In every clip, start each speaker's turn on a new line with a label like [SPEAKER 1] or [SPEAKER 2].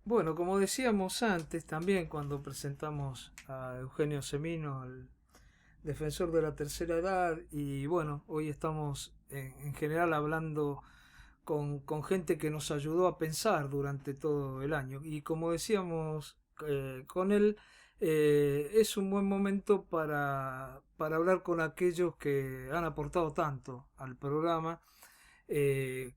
[SPEAKER 1] Bueno, como decíamos antes, también cuando presentamos a Eugenio Semino, el defensor de la tercera edad, y bueno, hoy estamos en general hablando con gente que nos ayudó a pensar durante todo el año. Y como decíamos con él, es un buen momento para hablar con aquellos que han aportado tanto al programa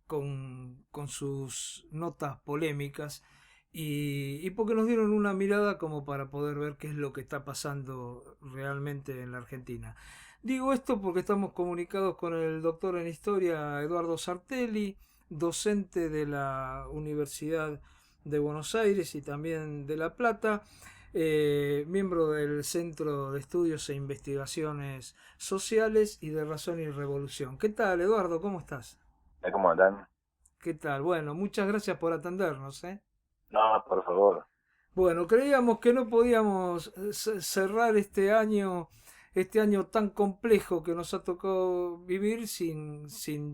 [SPEAKER 1] con sus notas polémicas y porque nos dieron una mirada como para poder ver qué es lo que está pasando realmente en la Argentina. Digo esto porque estamos comunicados con el doctor en historia Eduardo Sartelli, docente de la Universidad de Buenos Aires y también de La Plata, miembro del Centro de Estudios e Investigaciones Sociales y de Razón y Revolución. ¿Qué tal, Eduardo? ¿Cómo estás?
[SPEAKER 2] ¿Cómo andan?
[SPEAKER 1] ¿Qué tal? Bueno, muchas gracias por atendernos, ¿eh?
[SPEAKER 2] No, por favor.
[SPEAKER 1] Bueno, creíamos que no podíamos cerrar este año tan complejo que nos ha tocado vivir sin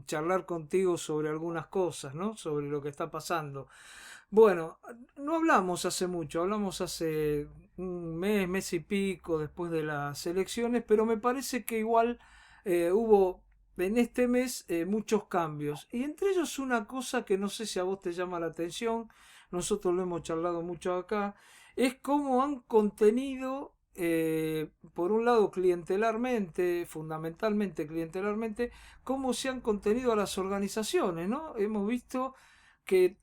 [SPEAKER 1] charlar contigo sobre algunas cosas, ¿no? Sobre lo que está pasando. Bueno, no hablamos hace mucho, hablamos hace un mes, mes y pico después de las elecciones, pero me parece que igual hubo en este mes muchos cambios. Y entre ellos una cosa que no sé si a vos te llama la atención, nosotros lo hemos charlado mucho acá, es cómo han contenido, por un lado clientelarmente, fundamentalmente clientelarmente, cómo se han contenido a las organizaciones, ¿no? Hemos visto que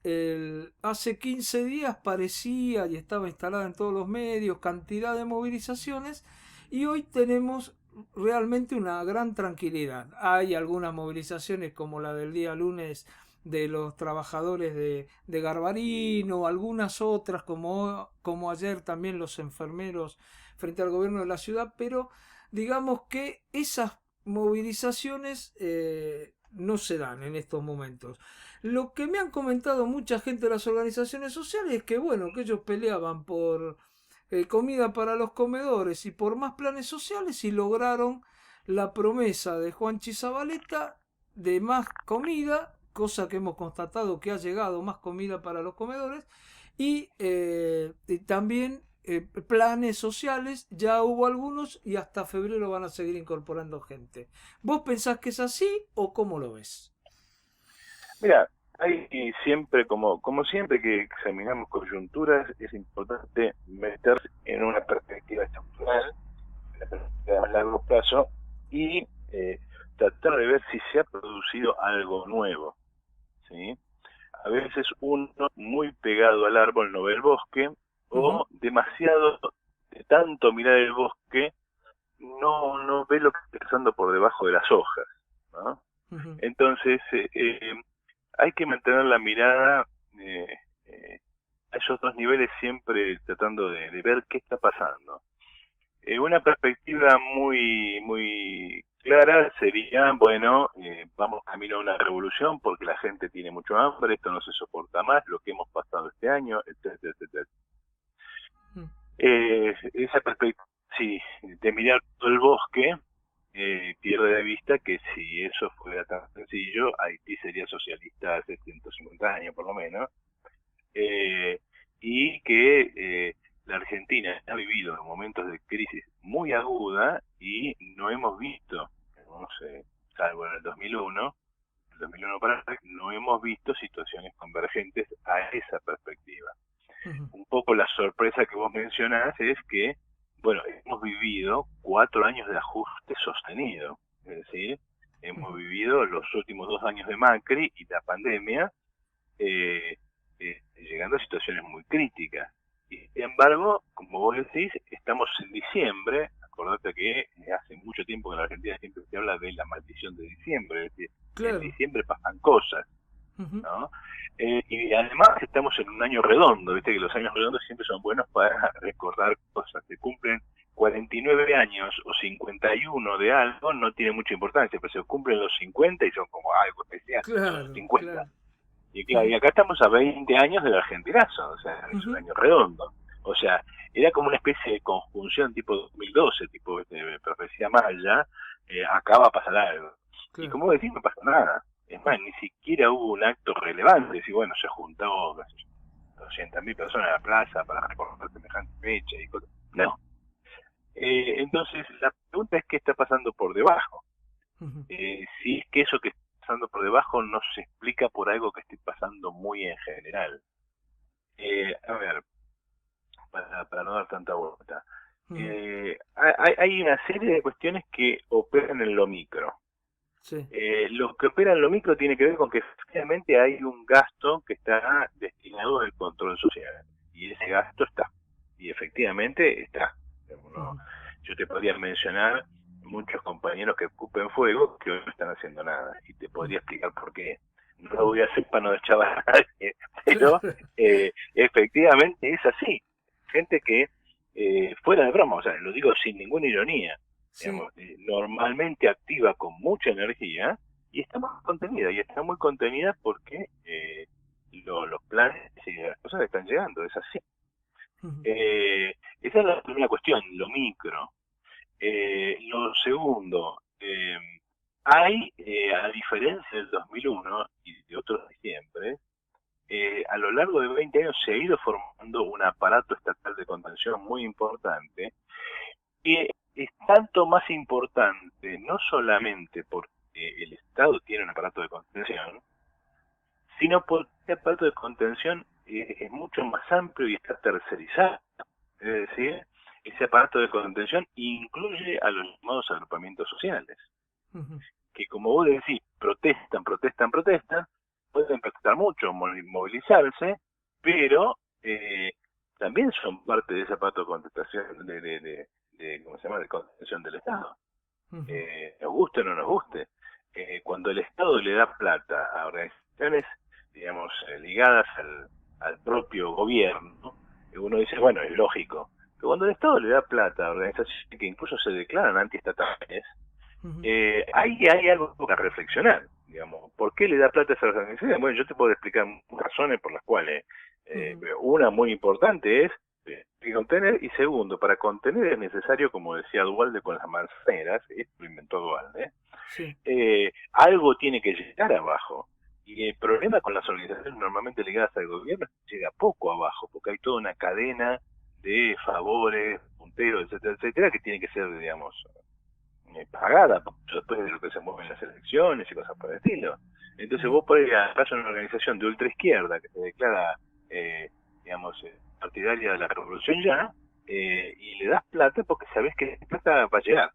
[SPEAKER 1] hace 15 días parecía y estaba instalada en todos los medios cantidad de movilizaciones y hoy tenemos realmente una gran tranquilidad. Hay algunas movilizaciones como la del día lunes de los trabajadores de Garbarino, algunas otras como ayer también los enfermeros frente al gobierno de la ciudad, pero digamos que esas movilizaciones no se dan en estos momentos. Lo que me han comentado mucha gente de las organizaciones sociales es que, bueno, que ellos peleaban por comida para los comedores y por más planes sociales y lograron la promesa de Juan Chizabaleta de más comida, cosa que hemos constatado que ha llegado más comida para los comedores y también planes sociales, ya hubo algunos y hasta febrero van a seguir incorporando gente. ¿Vos pensás que es así o cómo lo ves?
[SPEAKER 2] Mira, hay siempre, como siempre que examinamos coyunturas, es importante meterse en una perspectiva estructural, en una perspectiva de más largo plazo, y tratar de ver si se ha producido algo nuevo, ¿sí? A veces uno muy pegado al árbol no ve el bosque,
[SPEAKER 1] Ujú,
[SPEAKER 2] o demasiado de tanto mirar el bosque no ve lo que está pasando por debajo de las hojas, ¿no?
[SPEAKER 1] ujú.
[SPEAKER 2] Entonces, hay que mantener la mirada eh, eh, a esos dos niveles siempre tratando de ver qué está pasando. Una perspectiva muy clara sería, bueno, vamos camino a una revolución porque la gente tiene mucho hambre, esto no se soporta más, lo que hemos pasado este año, etcétera, etcétera.
[SPEAKER 1] Mm.
[SPEAKER 2] Esa perspectiva, sí, de mirar todo el bosque, pierde de vista que si eso fuera tan sencillo, Haití sería socialista hace 150 años por lo menos, eh, y que la Argentina ha vivido momentos de crisis muy aguda y no hemos visto, no sé, salvo en el 2001 para acá, no hemos visto situaciones convergentes a esa perspectiva.
[SPEAKER 1] Ujú,
[SPEAKER 2] Un poco la sorpresa que vos mencionás es que, bueno, hemos vivido 4 años de ajuste sostenido, es decir, hemos
[SPEAKER 1] ujú.
[SPEAKER 2] vivido los últimos 2 años de Macri y la pandemia, eh, llegando a situaciones muy críticas. Y sin embargo, como vos decís, estamos en diciembre, acordate que hace mucho tiempo que en la Argentina siempre se habla de la maldición de diciembre, es decir, en
[SPEAKER 1] Claro.
[SPEAKER 2] diciembre pasan cosas,
[SPEAKER 1] Ujú.
[SPEAKER 2] ¿no? Y además estamos en un año redondo, viste que los años redondos siempre son buenos para recordar cosas. Se cumplen 49 años o 51 de algo, no tiene mucha importancia, pero se cumplen los 50 y son como algo especial, son los
[SPEAKER 1] Claro,
[SPEAKER 2] 50.
[SPEAKER 1] claro.
[SPEAKER 2] Y claro, y
[SPEAKER 1] Ujú,
[SPEAKER 2] acá estamos a 20 años del argentinazo, o sea, es un
[SPEAKER 1] ujú.
[SPEAKER 2] año redondo. O sea, era como una especie de conjunción tipo 2012, tipo profecía maya, acá va a pasar algo. Y
[SPEAKER 1] Claro.
[SPEAKER 2] como decís, no pasó nada. Es más, ni siquiera hubo un acto relevante, si bueno, se juntó, qué sé yo, 200.000 personas a la plaza para recordar semejante fecha y cosas. No. Entonces, la pregunta es qué está pasando por debajo. Si es que eso que está pasando por debajo no se explica por algo que esté pasando muy en general. A ver, para no dar tanta vuelta. Hay una serie de cuestiones que operan en lo micro.
[SPEAKER 1] Sí.
[SPEAKER 2] Lo que opera en lo micro tiene que ver con que efectivamente hay un gasto que está destinado al control social. Y ese gasto está. Y efectivamente está. ¿No? Yo te podría mencionar muchos compañeros que ocupen fuego que hoy no están haciendo nada. Y te podría explicar por qué. No lo voy a hacer para no deschavar a nadie. Pero efectivamente es así. Gente que, fuera de broma, o sea, lo digo sin ninguna ironía,
[SPEAKER 1] Sí.
[SPEAKER 2] digamos, normalmente activa con mucha energía y está más contenida. Y está muy contenida porque los planes y las cosas están llegando. Es así. Esa es la primera cuestión, lo micro. Lo segundo, hay, a diferencia del 2001 y de otros de siempre, a lo largo de 20 años se ha ido formando un aparato estatal de contención muy importante, que es tanto más importante no solamente porque el Estado tiene un aparato de contención, sino porque el aparato de contención es mucho más amplio y está tercerizado. Es decir, ese aparato de contención incluye a los llamados agrupamientos sociales, que como vos decís, protestan, pueden protestar mucho, movilizarse, pero también son parte de ese aparato de contestación, ¿cómo se llama?, de contención del Estado. Nos guste o no nos guste. Cuando el Estado le da plata a organizaciones, digamos, ligadas al propio gobierno, uno dice, bueno, es lógico. Pero cuando el Estado le da plata a organizaciones que incluso se declaran antiestatales, hay algo que reflexionar, digamos. ¿Por qué le da plata a esas organizaciones? Bueno, yo te puedo explicar razones por las cuales. Una muy importante es que contener, y segundo, para contener es necesario, como decía Duhalde con las manzaneras, esto lo inventó Duhalde, algo tiene que llegar abajo. Y el problema con las organizaciones normalmente ligadas al gobierno es que llega poco abajo, porque hay toda una cadena de favores, punteros, etcétera, etcétera, que tiene que ser, digamos, pagada después de lo que se mueve en las elecciones y cosas por el estilo. Entonces vos por ahí agarrás una organización de ultraizquierda que se declara, digamos, partidaria de la revolución ya, y le das plata porque sabés que la plata va a llegar.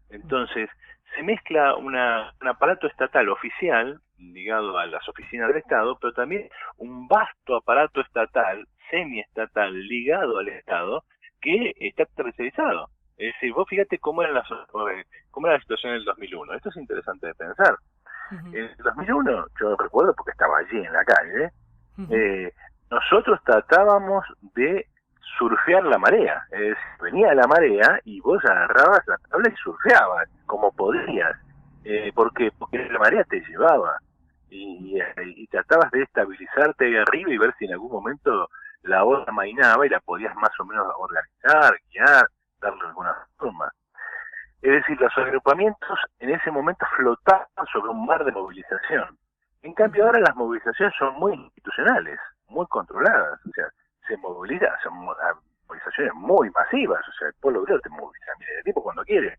[SPEAKER 2] Entonces se mezcla un aparato estatal oficial ligado a las oficinas del Estado, pero también un vasto aparato estatal, semiestatal, ligado al Estado, que está tercerizado. Es decir, vos fíjate cómo era la situación en el 2001. Esto es interesante de pensar. En el 2001, yo recuerdo porque estaba allí en la calle, nosotros tratábamos de surfear la marea. Es decir, venía la marea y vos agarrabas la tabla y surfeabas como podías. ¿Por qué? Porque la marea te llevaba y tratabas de estabilizarte ahí arriba y ver si en algún momento la ola amainaba y la podías más o menos organizar, guiar, darle alguna forma. Es decir, los agrupamientos en ese momento flotaban sobre un mar de movilización. En cambio ahora las movilizaciones son muy institucionales, muy controladas, o sea, se moviliza, son movilizaciones muy masivas, o sea, el pueblo obrero te moviliza de tipo cuando quiere,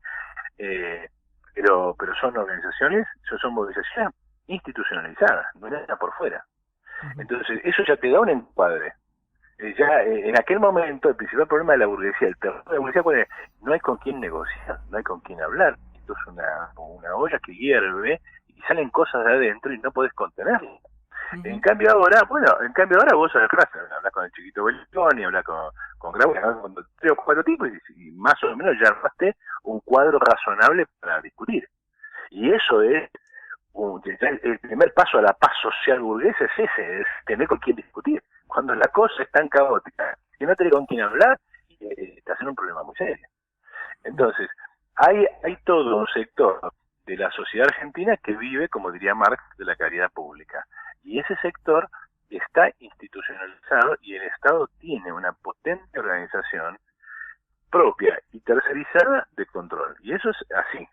[SPEAKER 2] pero son organizaciones, son movilizaciones institucionalizadas, no hay nada por fuera. Entonces eso ya te da un encuadre. Ya en aquel momento el principal problema de la burguesía, el terror de la burguesía, pues, no hay con quién negociar, no hay con quién hablar. Esto es una olla que hierve y salen cosas de adentro y no podés contenerlo. En cambio ahora vos hablas con el chiquito Berlusconi, hablas con Grabois, con 3 o 4 tipos y más o menos ya armaste un cuadro razonable para discutir. Y eso es el primer paso a la paz social burguesa, es ese, es tener con quién discutir. Cuando la cosa es tan caótica que no tenés con quién hablar, te hacen un problema muy serio. Entonces, hay todo un sector de la sociedad argentina que vive, como diría Marx, de la caridad pública. Y ese sector está institucionalizado y el Estado tiene una potente organización propia y tercerizada de control. Y eso es así.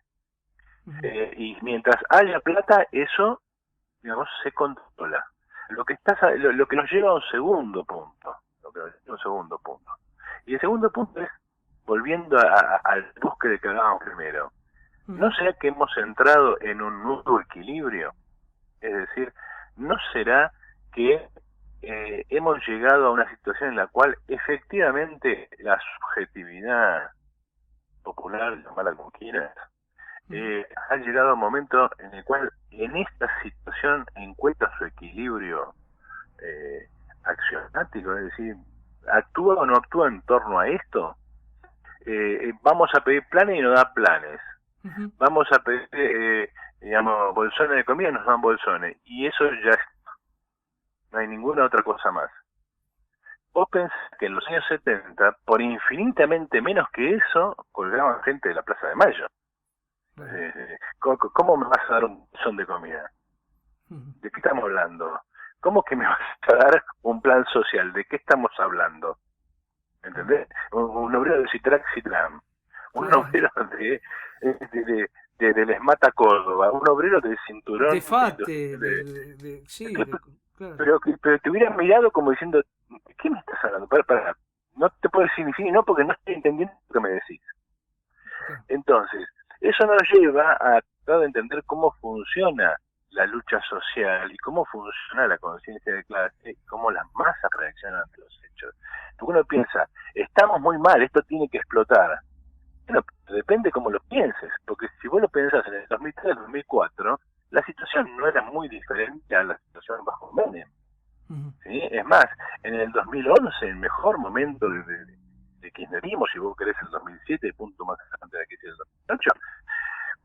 [SPEAKER 2] Y mientras haya plata, eso, digamos, se controla. lo que nos lleva a un segundo punto. Y el segundo punto es, volviendo al búsqueda que hablábamos primero, ¿no será que hemos entrado en un nuevo equilibrio? Es decir, ¿no será que hemos llegado a una situación en la cual efectivamente la subjetividad popular, llamarla como quieras, ha llegado a un momento en el cual en esta situación encuentra su equilibrio axiomático? Es decir, ¿actúa o no actúa en torno a esto? Vamos a pedir planes y nos da planes. Vamos a pedir, bolsones de comida y nos dan bolsones. Y eso ya es, no hay ninguna otra cosa más. Vos pensás que en los años 70, por infinitamente menos que eso, colgaban gente de la Plaza de Mayo. ¿Cómo me vas a dar un bolsón de comida? ¿De qué estamos hablando? ¿Cómo que me vas a dar un plan social? ¿De qué estamos hablando? ¿Entendés? Un obrero de Citrac-Citram, un obrero de Les Mata Córdoba, un obrero de Cinturón.
[SPEAKER 1] De Fate, sí,
[SPEAKER 2] claro. Pero te hubieran mirado como diciendo, ¿de qué me estás hablando? Para, no te puedo decir ni sí ni no porque no estoy entendiendo lo que me decís. Entonces, eso nos lleva a tratar de entender cómo funciona la lucha social y cómo funciona la conciencia de clase y cómo las masas reaccionan ante los hechos. Porque uno piensa, estamos muy mal, esto tiene que explotar. Bueno, depende cómo lo pienses, porque si vos lo pensás en el 2003-2004, la situación no era muy diferente a la situación bajo Menem. ¿Sí? Es más, en el 2011, el mejor momento de kirchnerismo, si vos querés el 2007, el punto más importante de la crisis del 2008,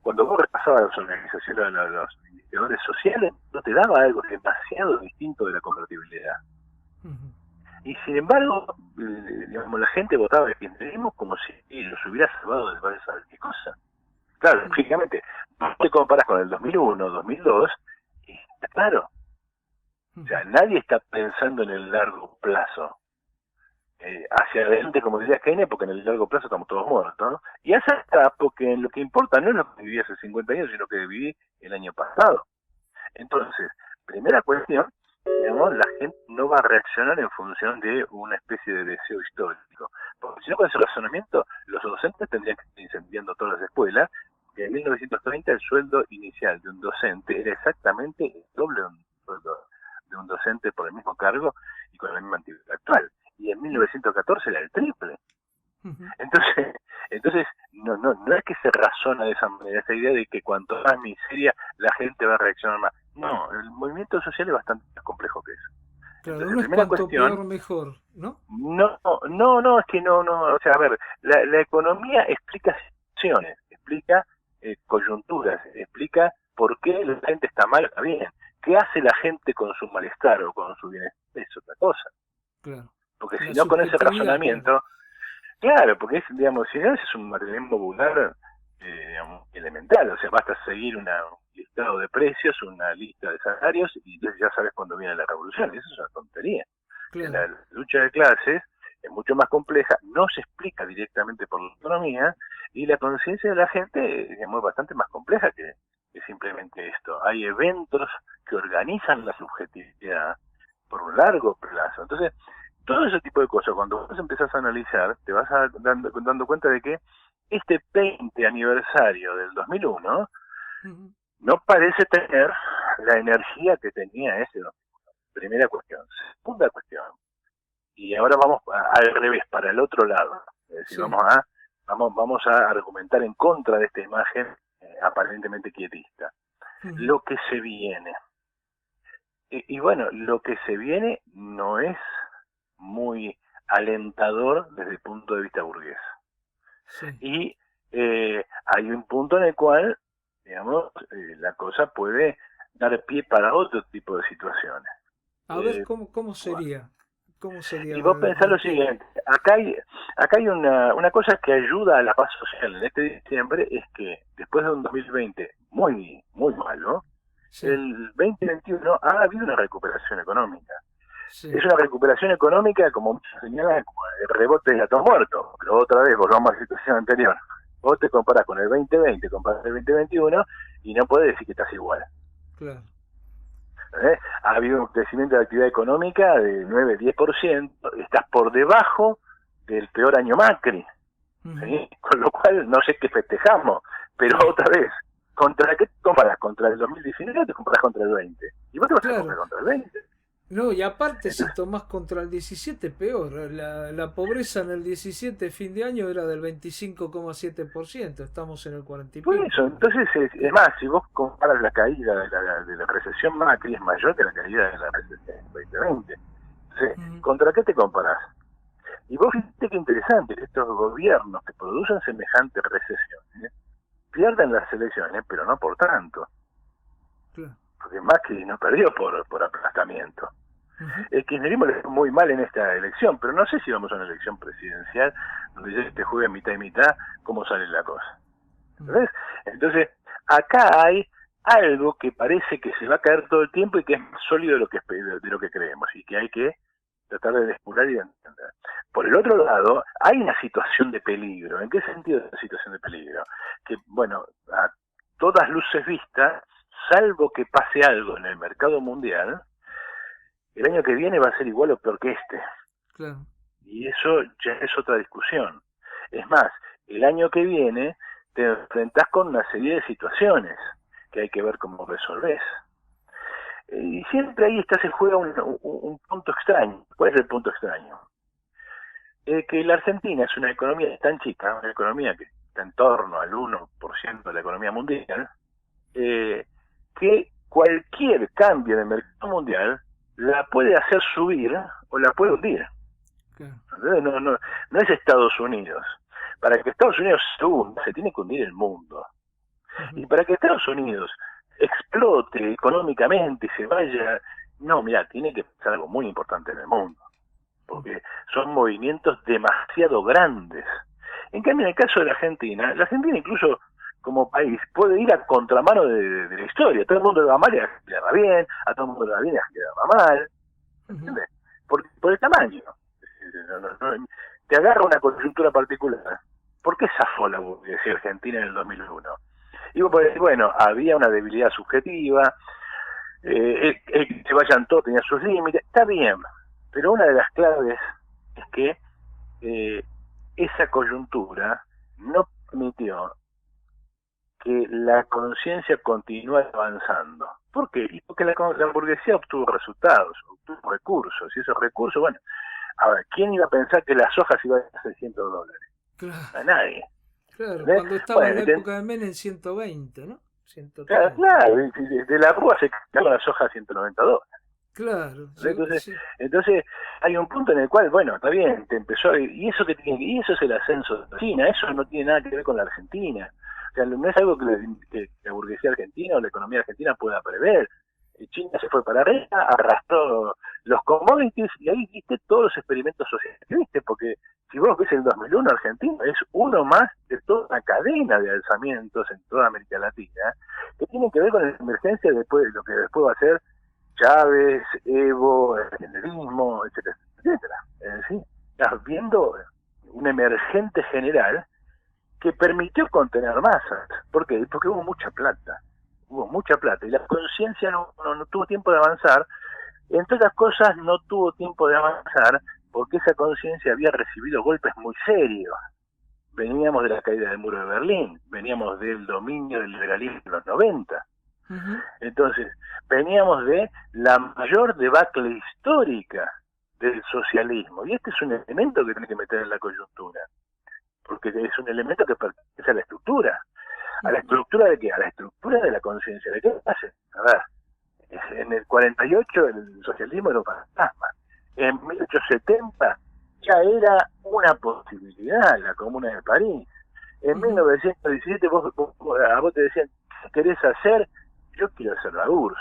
[SPEAKER 2] cuando vos repasabas las organizaciones, los indicadores sociales, no te daba algo demasiado distinto de la convertibilidad. Y sin embargo, la gente votaba el kirchnerismo como si los hubiera salvado de varias cosa. Claro, lógicamente, vos te comparas con el 2001, 2002, y está claro. O sea, nadie está pensando en el largo plazo. Hacia adelante, como diría Keynes, porque en el largo plazo estamos todos muertos, ¿no? Y hacia acá, porque lo que importa no es lo que viví hace 50 años, sino que viví el año pasado. Entonces, primera cuestión, la gente no va a reaccionar en función de una especie de deseo histórico. Porque si no, con ese razonamiento, los docentes tendrían que estar incendiando todas las escuelas, que en 1930 el sueldo inicial de un docente era exactamente el doble de un sueldo de un docente por el mismo cargo y con la misma antigüedad actual. Y en 1914 era el triple. Entonces no es que se razona de esa manera, esa idea de que cuanto más miseria la gente va a reaccionar más. No, el movimiento social es bastante más complejo que eso.
[SPEAKER 1] Claro, entonces, no es cuanto peor mejor, ¿no?
[SPEAKER 2] No, es que no, o sea, a ver, la economía explica situaciones, explica coyunturas, explica por qué la gente está mal, está bien. ¿Qué hace la gente con su malestar o con su bienestar? Es otra cosa.
[SPEAKER 1] Claro.
[SPEAKER 2] Porque si no, con ese razonamiento, claro, porque es, digamos, si no, es un materialismo vulgar, elemental. O sea, basta seguir un listado de precios, una lista de salarios, y entonces ya sabes cuándo viene la revolución. Eso es una tontería. Claro. La lucha de clases es mucho más compleja, no se explica directamente por la economía, y la conciencia de la gente, digamos, es bastante más compleja que simplemente esto. Hay eventos que organizan la subjetividad por un largo plazo. Entonces, todo ese tipo de cosas, cuando vos empezás a analizar, te vas dando cuenta de que este 20 aniversario del 2001 no parece tener la energía que tenía ese 2001. Primera cuestión. Segunda cuestión. Y ahora vamos al revés, para el otro lado. Es decir, vamos a argumentar en contra de esta imagen aparentemente quietista. Lo que se viene. Y bueno, lo que se viene no es muy alentador desde el punto de vista burgués. Sí. Y hay un punto en el cual, digamos, la cosa puede dar pie para otro tipo de situaciones.
[SPEAKER 1] A ver, ¿cómo sería? ¿Cómo sería?
[SPEAKER 2] Y vos pensás lo siguiente, acá hay una cosa que ayuda a la paz social en este diciembre, es que después de un 2020 muy, muy malo, sí, el 2021 ha habido una recuperación económica. Sí. Es una recuperación económica, como se señala, como el rebote de gato muerto. Pero otra vez volvamos a la situación anterior. Vos te comparás con el 2020, comparás el 2021 y no podés decir que estás igual.
[SPEAKER 1] Claro.
[SPEAKER 2] Ha habido un crecimiento de actividad económica de 9-10%, estás por debajo del peor año Macri, ¿sí? Con lo cual no sé qué festejamos, pero otra vez, ¿contra qué te comparas? ¿Contra el 2019 o te comparas contra el 20? Y vos te vas a comparar
[SPEAKER 1] Claro.
[SPEAKER 2] contra el 20.
[SPEAKER 1] No, y aparte si
[SPEAKER 2] Entonces,
[SPEAKER 1] tomás contra el 17 peor. La pobreza en el 17 fin de año era del 25,7%. Estamos en el 40 y
[SPEAKER 2] por
[SPEAKER 1] pico.
[SPEAKER 2] eso, entonces es más, si vos comparas la caída de la recesión Macri es mayor que la caída de la recesión 2020. Entonces, ¿contra qué te comparás? Y vos fíjate qué interesante, que estos gobiernos que producen semejantes recesiones pierden las elecciones, pero no por tanto.
[SPEAKER 1] Claro.
[SPEAKER 2] Porque Macri no perdió por aplastamiento. El kirchnerismo le fue muy mal en esta elección, pero no sé si vamos a una elección presidencial donde ya te juegue mitad y mitad, cómo sale la cosa. ¿Ves? Entonces, acá hay algo que parece que se va a caer todo el tiempo y que es más sólido de lo que creemos y que hay que tratar de depurar y de entender. Por el otro lado, hay una situación de peligro. ¿En qué sentido es una situación de peligro? Que, bueno, a todas luces vistas, salvo que pase algo en el mercado mundial, el año que viene va a ser igual o peor que este.
[SPEAKER 1] Claro.
[SPEAKER 2] Y eso ya es otra discusión. Es más, el año que viene te enfrentás con una serie de situaciones que hay que ver cómo resolvés. Y siempre ahí se juega un punto extraño. ¿Cuál es el punto extraño? Que la Argentina es una economía tan chica, una economía que está en torno al 1% de la economía mundial, que cualquier cambio en el mercado mundial la puede hacer subir o la puede hundir.
[SPEAKER 1] Claro.
[SPEAKER 2] No es Estados Unidos. Para que Estados Unidos se hunda, se tiene que hundir el mundo. Y para que Estados Unidos explote económicamente y se vaya, no, mira, tiene que pasar algo muy importante en el mundo, porque son movimientos demasiado grandes. En cambio, en el caso de la Argentina incluso como país puede ir a contramano de la historia. Todo el mundo le va mal y le va bien, a todo el mundo le va bien y le va mal, ¿entiendes? Por el tamaño. Te agarra una coyuntura particular. ¿Por qué zafó la burguesía argentina en el 2001? Y vos podés decir, bueno, había una debilidad subjetiva, el que se vayan todos tenía sus límites, está bien, pero una de las claves es que esa coyuntura no permitió que la conciencia continúe avanzando. ¿Por qué? Y porque la burguesía obtuvo resultados, obtuvo recursos, y esos recursos, bueno, a ver, ¿quién iba a pensar que las hojas iban a $600?
[SPEAKER 1] Claro.
[SPEAKER 2] A nadie.
[SPEAKER 1] Claro,
[SPEAKER 2] ¿Ves?
[SPEAKER 1] cuando estaba
[SPEAKER 2] Bueno,
[SPEAKER 1] en la época de Menem 120, ¿no? 130.
[SPEAKER 2] Claro, de la Rúa se cambiaron las hojas a $192.
[SPEAKER 1] Claro,
[SPEAKER 2] entonces hay un punto en el cual, bueno, está bien, te empezó y eso es el ascenso de China, eso no tiene nada que ver con la Argentina. O sea, no es algo que la burguesía argentina o la economía argentina pueda prever. China se fue para arriba, arrastró los commodities y ahí viste todos los experimentos sociales que viste, porque si vos ves el 2001 Argentina es uno más de toda una cadena de alzamientos en toda América Latina que tienen que ver con la emergencia después de lo que después va a ser Chávez, Evo, el kirchnerismo, etcétera, etcétera. Es decir, estás viendo un emergente general que permitió contener masas. ¿Por qué? Porque hubo mucha plata y la conciencia no tuvo tiempo de avanzar. Entre otras cosas, no tuvo tiempo de avanzar porque esa conciencia había recibido golpes muy serios. Veníamos de la caída del muro de Berlín, veníamos del dominio del liberalismo en los 90. Entonces, veníamos de la mayor debacle histórica del socialismo. Y este es un elemento que tiene que meter en la coyuntura, porque es un elemento que pertenece a la estructura. ¿A la estructura de qué? A la estructura de la conciencia. ¿De qué hace? A ver, en el 48 el socialismo era un fantasma. En 1870 ya era una posibilidad la Comuna de París. En 1917 a vos te decían, ¿qué querés hacer? Yo quiero hacer la URSS.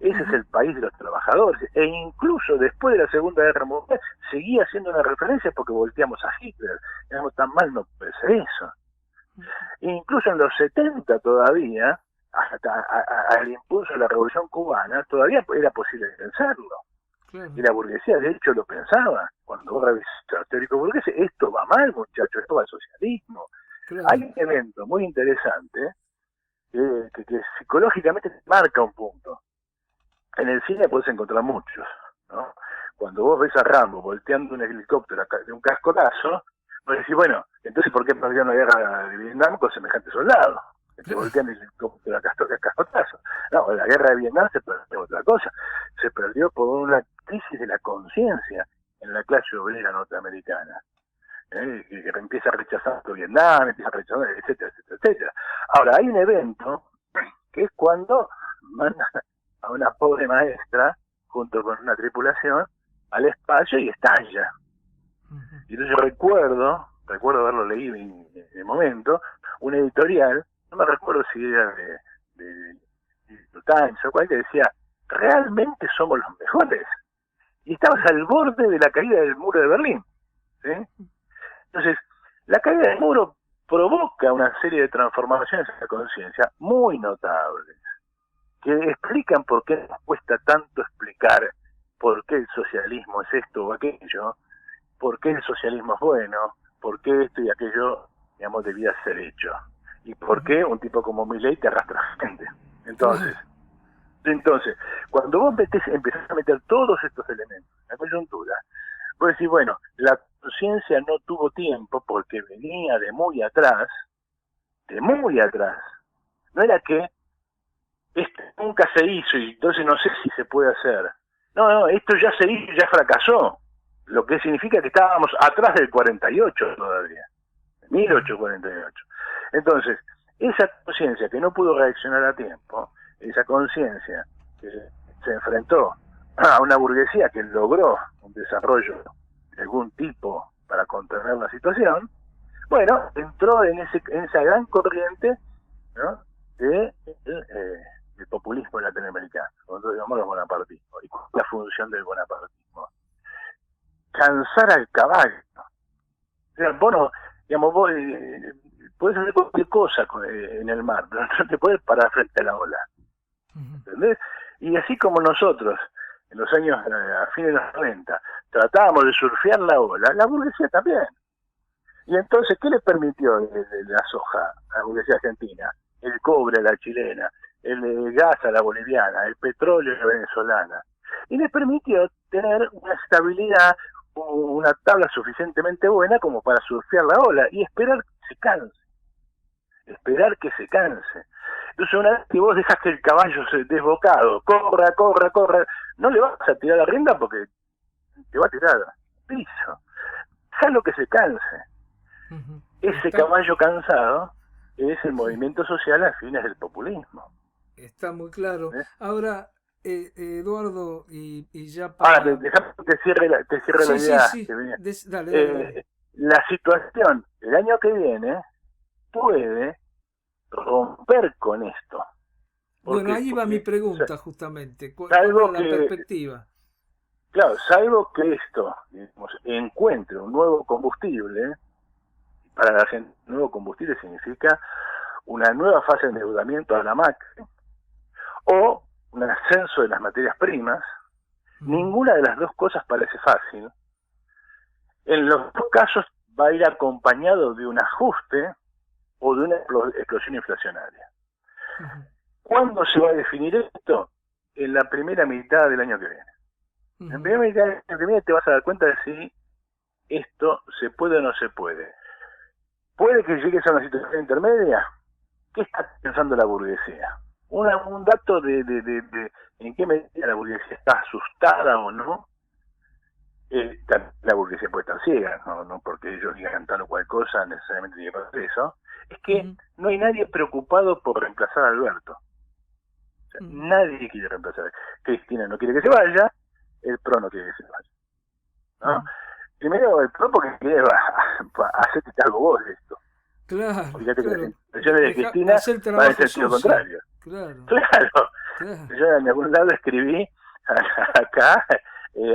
[SPEAKER 2] Ese es el país de los trabajadores. E incluso después de la Segunda Guerra Mundial seguía siendo una referencia porque volteamos a Hitler. Digamos, tan mal no puede ser eso. Incluso en los 70 todavía, hasta al impulso de la Revolución Cubana, todavía era posible pensarlo. Claro. Y la burguesía, de hecho, lo pensaba. Cuando vos revisás los teóricos burgueses, esto va mal, muchachos, esto va al socialismo. Claro. Hay un evento muy interesante que psicológicamente marca un punto. en el cine puedes encontrar muchos, ¿no? Cuando vos ves a Rambo volteando un helicóptero de un cascotazo, vos decís, bueno, entonces ¿por qué perdió la guerra de Vietnam con semejantes soldados? Que voltean el helicóptero a cascotazo. No, la guerra de Vietnam se perdió por otra cosa. Se perdió por una crisis de la conciencia en la clase obrera norteamericana. Que empieza a rechazar Vietnam, empieza a rechazar, etcétera, etcétera, etcétera. Ahora, hay un evento que es cuando mandan a una pobre maestra junto con una tripulación al espacio y estalla. Y entonces yo recuerdo haberlo leído en el momento, un editorial, no me recuerdo si era de Times o cual, que decía, realmente somos los mejores. Y estabas al borde de la caída del muro de Berlín, ¿sí? Entonces, la caída del muro provoca una serie de transformaciones en la conciencia muy notables, que explican por qué nos cuesta tanto explicar por qué el socialismo es esto o aquello, por qué el socialismo es bueno, por qué esto y aquello, digamos, debía ser hecho, y por qué un tipo como Milei te arrastra gente. Entonces, cuando vos empezás a meter todos estos elementos en la coyuntura, vos decís, bueno, la conciencia no tuvo tiempo porque venía de muy atrás. No era que esto nunca se hizo y entonces no sé si se puede hacer. No, esto ya se hizo y ya fracasó. Lo que significa que estábamos atrás del 48 todavía. 1848. Entonces, esa conciencia que no pudo reaccionar a tiempo, esa conciencia que se enfrentó a una burguesía que logró un desarrollo de algún tipo para contener la situación, bueno, entró en esa gran corriente, ¿no?, del populismo latinoamericano, nosotros llamamos los bonapartismos. ¿Y cuál es la función del bonapartismo? Cansar al caballo. O sea, vos podés hacer cualquier cosa en el mar, pero no te puedes parar frente a la ola. ¿Entendés? Y así como nosotros, en los años, a fines de los 90, tratábamos de surfear la ola, la burguesía también. Y entonces, ¿qué le permitió la soja a la burguesía argentina? El cobre a la chilena, el gas a la boliviana, el petróleo a la venezolana. Y le permitió tener una estabilidad, una tabla suficientemente buena como para surfear la ola y esperar que se canse. Entonces, una vez que vos dejas que el caballo se desbocado, corra, no le vas a tirar la rienda porque te va a tirar al piso. Déjalo que se canse. Ese caballo cansado es el movimiento social a fines del populismo.
[SPEAKER 1] Está muy claro. Ahora, Eduardo, y ya para...
[SPEAKER 2] Ahora, déjame que te cierre la idea.
[SPEAKER 1] Sí. Dale.
[SPEAKER 2] La situación el año que viene puede romper con esto.
[SPEAKER 1] Bueno, ahí va mi pregunta, justamente. ¿Cuál es la perspectiva?
[SPEAKER 2] Claro, salvo que esto, digamos, encuentre un nuevo combustible. Para la gente, nuevo combustible significa una nueva fase de endeudamiento a la Macri o un ascenso de las materias primas. Ninguna de las dos cosas parece fácil. En los dos casos va a ir acompañado de un ajuste o de una explosión inflacionaria. ¿Cuándo se va a definir esto? En la primera mitad del año que viene. En la primera mitad del año que viene te vas a dar cuenta de si esto se puede o no se puede. ¿Puede que llegues a una situación intermedia? ¿Qué está pensando la burguesía? Un dato de en qué medida la burguesía está asustada o no. La burguesía puede estar ciega, no porque ellos digan tal o cual cosa, necesariamente tiene que pasar eso. Es que no hay nadie preocupado por reemplazar a Alberto. O sea, nadie quiere reemplazar. Cristina no quiere que se vaya, el PRO no quiere que se vaya, ¿no? Primero el PRO porque quiere hacerte cargo vos de esto.
[SPEAKER 1] Claro.
[SPEAKER 2] Fíjate que las intenciones de Cristina van en el sentido contrario. Claro. Yo en algún lado escribí acá,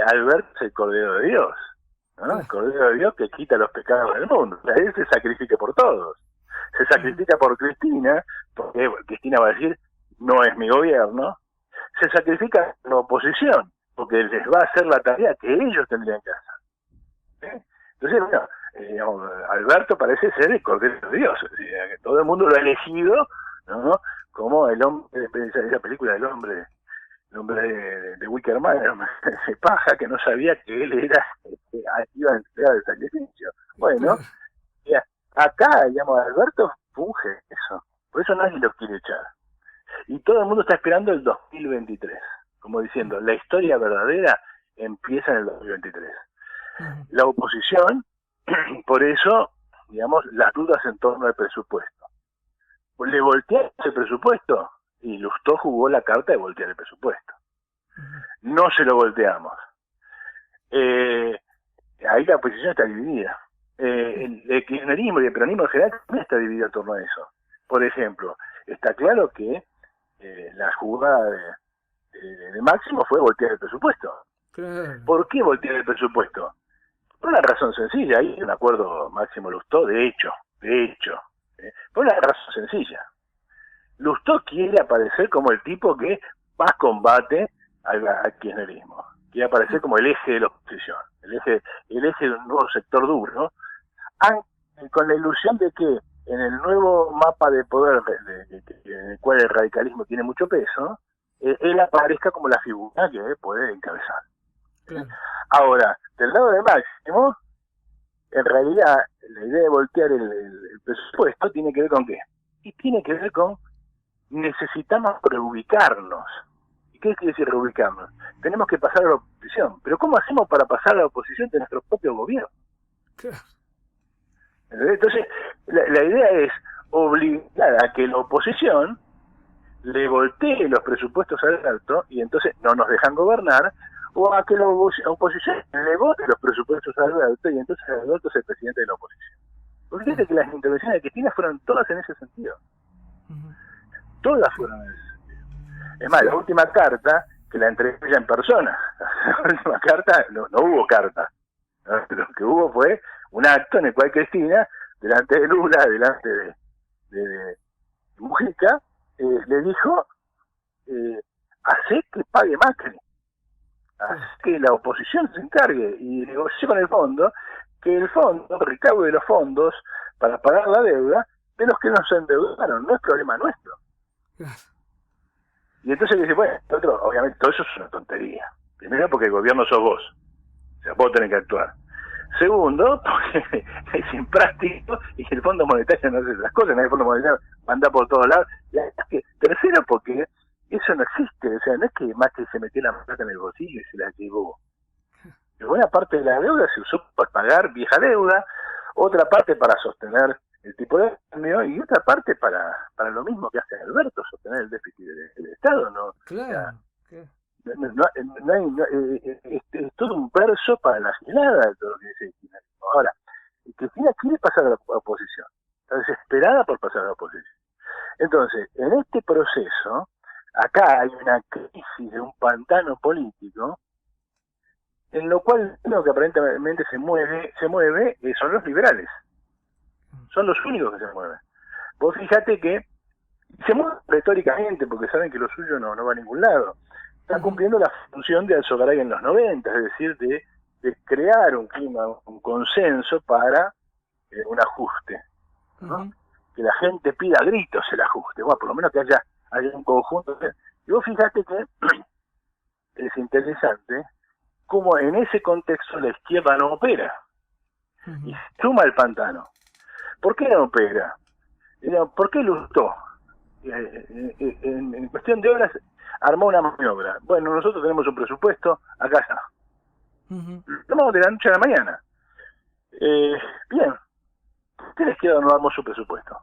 [SPEAKER 2] Alberto es el Cordero de Dios, ¿no? El Cordero de Dios que quita los pecados del mundo. O sea, él se sacrifica por todos. Se sacrifica por Cristina, porque Cristina va a decir, no es mi gobierno. Se sacrifica por la oposición, porque les va a hacer la tarea que ellos tendrían que hacer. Entonces, bueno, digamos, Alberto parece ser el Cordero de Dios. O sea, que todo el mundo lo ha elegido, ¿no?, como el hombre, esa película del hombre el hombre de Wickerman, el hombre de paja, que no sabía que él era, iba a entregar el sacrificio. Bueno, acá, digamos, Alberto funge eso. Por eso nadie lo quiere echar. Y todo el mundo está esperando el 2023. Como diciendo, la historia verdadera empieza en el 2023. La oposición, por eso, digamos, las dudas en torno al presupuesto. ¿Le voltearon el presupuesto? Y Lustó jugó la carta de voltear el presupuesto. No se lo volteamos. Ahí la oposición está dividida. El kirchnerismo y el peronismo en general también está dividido en torno a eso. Por ejemplo, está claro que la jugada de Máximo fue voltear el presupuesto.
[SPEAKER 1] Claro.
[SPEAKER 2] ¿Por qué voltear el presupuesto? Por una razón sencilla. Hay un acuerdo Máximo Lustó, de hecho. Por una razón sencilla. Lustó quiere aparecer como el tipo que más combate al kirchnerismo. Quiere aparecer como el eje de la oposición, el eje de un nuevo sector duro, con la ilusión de que en el nuevo mapa de poder en el cual el radicalismo tiene mucho peso, él aparezca como la figura que puede encabezar.
[SPEAKER 1] Claro.
[SPEAKER 2] Ahora, del lado de Máximo, en realidad la idea de voltear el presupuesto tiene que ver con ¿qué? Y tiene que ver con necesitamos reubicarnos. ¿Y qué quiere decir reubicarnos? Tenemos que pasar a la oposición. ¿Pero cómo hacemos para pasar a la oposición de nuestro propio gobierno?
[SPEAKER 1] Claro.
[SPEAKER 2] Entonces, la idea es obligar a que la oposición le voltee los presupuestos al alto y entonces no nos dejan gobernar, o a que la oposición le vote los presupuestos al alto y entonces Alberto es el presidente de la oposición. Porque fíjate que las intervenciones de Cristina fueron todas en ese sentido. Todas fueron en ese sentido. Es más, la última carta, que la entregó ella en persona, la última carta, no hubo carta. Lo que hubo fue un acto en el cual Cristina, delante de Lula, delante de Mujica, le dijo, hacé que pague Macri, hacé que la oposición se encargue, y negoció con el fondo, que el fondo recaude los fondos para pagar la deuda de los que nos endeudaron, no es problema nuestro. Y entonces dice, bueno, obviamente todo eso es una tontería. Primero porque el gobierno sos vos, o sea, vos tenés que actuar. Segundo, porque es impráctico y el Fondo Monetario no hace esas cosas, el Fondo Monetario manda por todos lados. Tercero, porque eso no existe, o sea, no es que Macri se metió la plata en el bolsillo y se la llevó. Buena parte de la deuda se usó para pagar vieja deuda, otra parte para sostener el tipo de cambio y otra parte para lo mismo que hace Alberto, sostener el déficit del Estado, ¿no?
[SPEAKER 1] Claro.
[SPEAKER 2] Es todo un verso para la gelada de todo lo que dice Cristina. Ahora, Cristina quiere pasar a la oposición, está desesperada por pasar a la oposición. Entonces, en este proceso, acá hay una crisis de un pantano político, en lo cual lo que aparentemente se mueve son los liberales. Son los únicos que se mueven. Vos fíjate que se mueven retóricamente porque saben que lo suyo no va a ningún lado. Están cumpliendo la función de Alzogaray en los 90, es decir, de crear un clima, un consenso para un ajuste, ¿no? Que la gente pida a gritos el ajuste, bueno, por lo menos que haya un conjunto. Y vos fíjate que es interesante cómo en ese contexto la izquierda no opera y suma el pantano. ¿Por qué no opera? ¿Por qué Lustó? En cuestión de horas armó una maniobra. Bueno, nosotros tenemos un presupuesto, acá está. Tomamos de la noche a la mañana. Bien. ¿Por qué la izquierda no armó su presupuesto?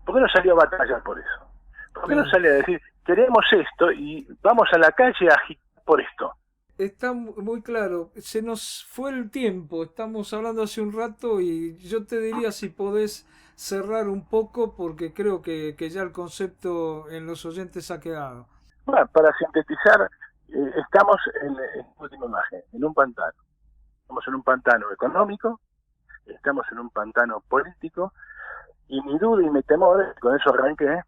[SPEAKER 2] ¿Por qué no salió a batallar por eso? ¿Por qué no sale a decir, queremos esto y vamos a la calle a agitar por esto?
[SPEAKER 1] Está muy claro, se nos fue el tiempo, estamos hablando hace un rato y yo te diría si podés cerrar un poco porque creo que ya el concepto en los oyentes ha quedado.
[SPEAKER 2] Bueno, para sintetizar, estamos en última imagen, en un pantano. Estamos en un pantano económico, estamos en un pantano político y mi duda y mi temor, con eso arranqué,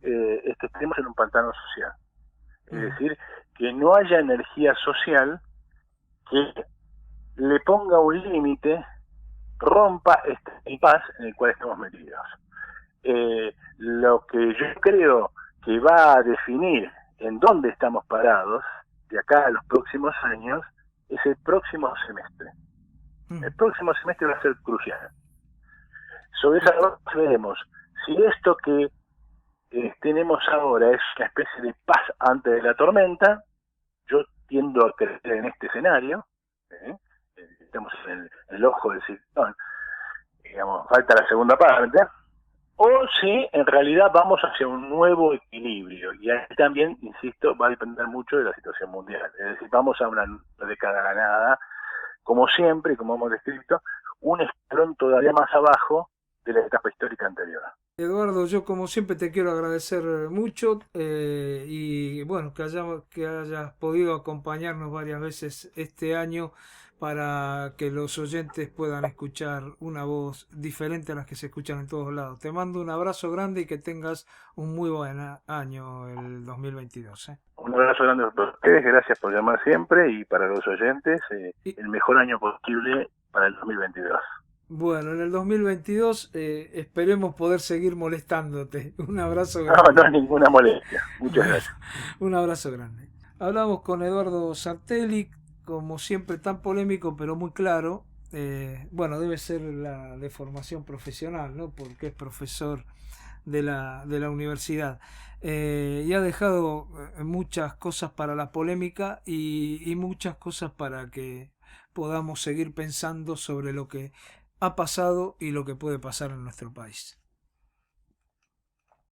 [SPEAKER 2] es que estemos en un pantano social. Es decir, que no haya energía social que le ponga un límite, rompa este impasse en el cual estamos metidos. Lo que yo creo que va a definir en dónde estamos parados de acá a los próximos años es el próximo semestre. El próximo semestre va a ser crucial. Sobre esa base veremos si esto que tenemos ahora es una especie de paz antes de la tormenta. Yo tiendo a creer en este escenario. Estamos en el ojo del ciclón, digamos, falta la segunda parte, o si en realidad vamos hacia un nuevo equilibrio. Y ahí también, insisto, va a depender mucho de la situación mundial. Es decir, vamos a una década ganada, como siempre, y como hemos descrito, un escalón todavía más abajo de la etapa histórica anterior.
[SPEAKER 1] Eduardo, yo como siempre te quiero agradecer mucho y bueno, que hayas podido acompañarnos varias veces este año para que los oyentes puedan escuchar una voz diferente a las que se escuchan en todos lados. Te mando un abrazo grande y que tengas un muy buen año el 2022.
[SPEAKER 2] Un abrazo grande para ustedes, gracias por llamar siempre y para los oyentes, el mejor año posible para el 2022.
[SPEAKER 1] Bueno, en el 2022 esperemos poder seguir molestándote. Un abrazo grande.
[SPEAKER 2] No es ninguna molestia. Muchas gracias.
[SPEAKER 1] Un abrazo grande. Hablamos con Eduardo Sartelli, como siempre tan polémico pero muy claro. Bueno, debe ser la de formación profesional, ¿no? Porque es profesor de la universidad. Y ha dejado muchas cosas para la polémica y muchas cosas para que podamos seguir pensando sobre lo que ha pasado y lo que puede pasar en nuestro país.